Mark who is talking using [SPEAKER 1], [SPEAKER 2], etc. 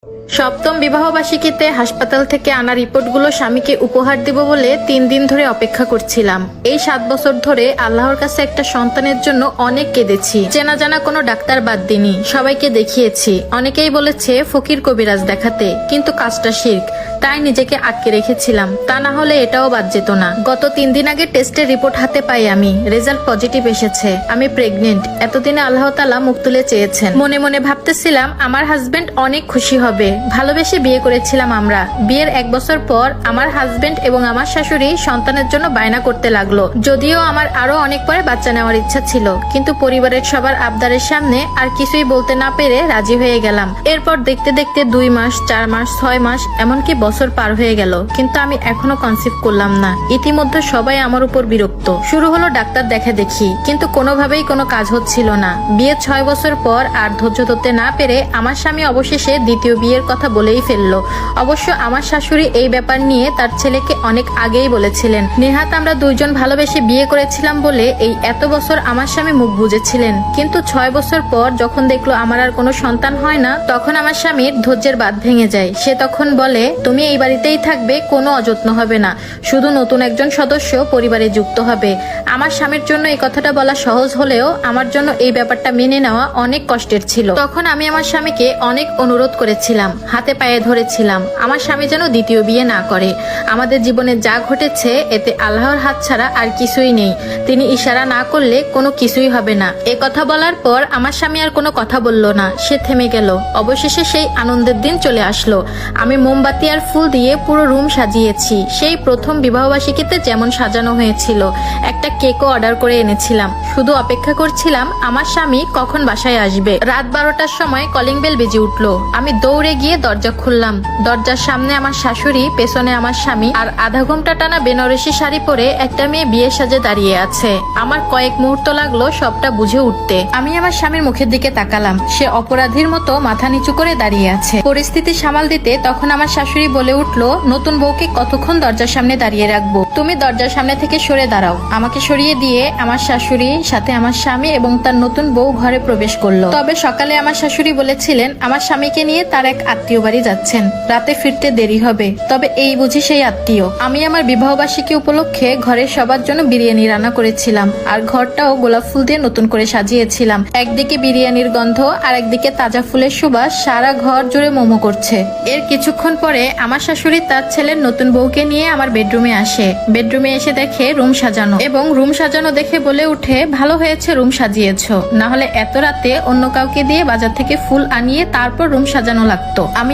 [SPEAKER 1] সপ্তম বিবাহবার্ষিকীতে হাসপাতাল থেকে আনা রিপোর্টগুলো স্বামীকে উপহার দেব বলে 3 দিন ধরে অপেক্ষা করছিলাম। এই 7 বছর ধরে আল্লাহর কাছে একটা সন্তানের জন্য অনেক কেঁদেছি। চেনা জানা কোনো ডাক্তার বাদ দিইনি, সবাইকে দেখিয়েছি। অনেকেই বলেছে ফকির কবিরাজ দেখাতে, কিন্তু কাজটা শিরক, তাই নিজেকে আটকে রেখেছিলাম। তা না হলে এটাও বাদ যেত না। গত 3 দিন আগে টেস্টের রিপোর্ট হাতে পাই আমি, রেজাল্ট পজিটিভ এসেছে। আমি প্রেগনেন্ট। এতদিনে আল্লাহ তাআলা মুখ তুলে চেয়েছেন। মনে মনে ভাবতেছিলাম আমার হাজবেন্ড অনেক খুশি হবে। ভালোবেসে বিয়ে করেছিলাম আমরা। বিয়ের 1 বছর পর আমার হাজবেন্ড এবং আমার শাশুড়ি সন্তানের জন্য বায়না করতে লাগলো। যদিও আমার আরো অনেক পরে বাচ্চা নেওয়ার ইচ্ছা ছিল, কিন্তু পরিবারের সবার আবদারের সামনে আর কিছুই বলতে না পেরে রাজি হয়ে গেলাম। এরপর দেখতে দেখতে 2 মাস, 4 মাস, 6 মাস, এমনকি বছর পার হয়ে গেল, কিন্তু আমি এখনো কনসিভ করলাম না। ইতিমধ্যে সবাই আমার উপর বিরক্ত। শুরু হলো ডাক্তার দেখা দেখি, কিন্তু কোনোভাবেই কোনো কাজ হচ্ছিল না। বিয়ে 6 বছর পর আর ধৈর্য ধরতে না পেরে আমার স্বামী অবশেষে দ্বিতীয় বিয়ের কথা বলেই ফেললো। অবশ্য আমার শাশুড়ি এই ব্যাপার নিয়ে তার ছেলেকে অনেক আগেই বলেছিলেন। নেহাত আমরা 2 জন ভালোবেসে বিয়ে করেছিলাম বলে এই এত বছর আমার স্বামী মুখ বুজেছিলেন, কিন্তু 6 বছর পর যখন দেখলো আমার আর কোনো সন্তান হয় না, তখন আমার স্বামীর ধৈর্যের বাঁধ ভেঙে যায়। সে তখন বলে, তুমি এই বাড়িতেই থাকবে, কোনো অযত্ন হবে না, শুধু নতুন একজন সদস্য পরিবারে যুক্ত হবে। আমার স্বামীর জন্য এই কথাটা বলা সহজ হলেও আমার জন্য এই ব্যাপারটা মেনে নেওয়া অনেক কষ্টের ছিল। তখন আমি আমার স্বামীকে অনেক অনুরোধ করেছিলাম, হাতে পায়ে ধরেছিলাম আমার স্বামী যেন দ্বিতীয় বিয়ে না করে। আমাদের জীবনে যা ঘটেছে এতে আল্লাহর হাত ছাড়া আর কিছুই নেই। তিনি ইশারা না করলে কোনো কিছুই হবে না। এ কথা বলার পর আমার স্বামী আর কোনো কথা বলল না, সে থেমে গেল। অবশেষে সেই আনন্দের দিন চলে আসলো। আমি মোমবাতি আর ফুল দিয়ে পুরো রুম সাজিয়েছি, সেই প্রথম বিবাহবার্ষিকীতে যেমন সাজানো হয়েছিল। একটা কেকও অর্ডার করে এনেছিলাম। শুধু অপেক্ষা করছিলাম আমার স্বামী কখন বাসায় আসবে। রাত 12টার সময় কলিং বেল বেজে উঠলো। আমি দৌড়ে গিয়ে দরজা খুললাম। দরজার সামনে আমার শাশুড়ি, পেছনে আমার স্বামী, আর আধা ঘন্টা টানা বেনারসি শাড়ি পরে একটা মেয়ে বিয়ের সাজে দাঁড়িয়ে আছে। আমার কয়েক মুহূর্ত লাগলো সবটা বুঝে উঠতে। আমি আমার স্বামীর মুখের দিকে তাকালাম। সে অপরাধীর মতো মাথা নিচু করে দাঁড়িয়ে আছে। পরিস্থিতি সামাল দিতে তখন আমার শাশুড়ি বলে উঠলো, নতুন বউকে কতক্ষণ দরজার সামনে দাঁড়িয়ে রাখবো? তুমি দরজার সামনে থেকে সরে দাঁড়াও। আমাকে সরিয়ে দিয়ে আমার শাশুড়ি, সাথে আমার স্বামী এবং তার নতুন বউ ঘরে প্রবেশ করলো। তবে সকালে আমার শাশুড়ি বলেছিলেন আমার স্বামীকে নিয়ে তার এক আত্মীয় বাড়ি যাচ্ছেন, রাতে ফিরতে দেরি হবে। তবে এই বুঝি সেই আত্মীয়। আমি আমার বিবাহবার্ষিকী উপলক্ষে ঘরের সবার জন্য বিরিয়ানি রান্না করেছিলাম, আর ঘরটাও গোলাপ ফুল দিয়ে নতুন করে সাজিয়েছিলাম। একদিকে বিরিয়ানির গন্ধ আর একদিকে তাজা ফুলের সুবাস সারা ঘর জুড়ে মোমো করছে। এর কিছুক্ষণ পরে আমার শাশুড়ি তার ছেলের নতুন বউকে নিয়ে আমার বেডরুমে আসে। বেডরুমে এসে দেখে রুম সাজানো, এবং রুম সাজানো দেখে বলে উঠে, ভালো হয়েছে রুম সাজিয়েছো, না হলে এত রাতে অন্য কাউকে দিয়ে বাজার থেকে ফুল আনিয়ে তারপর রুম সাজানো লাগতো। আমি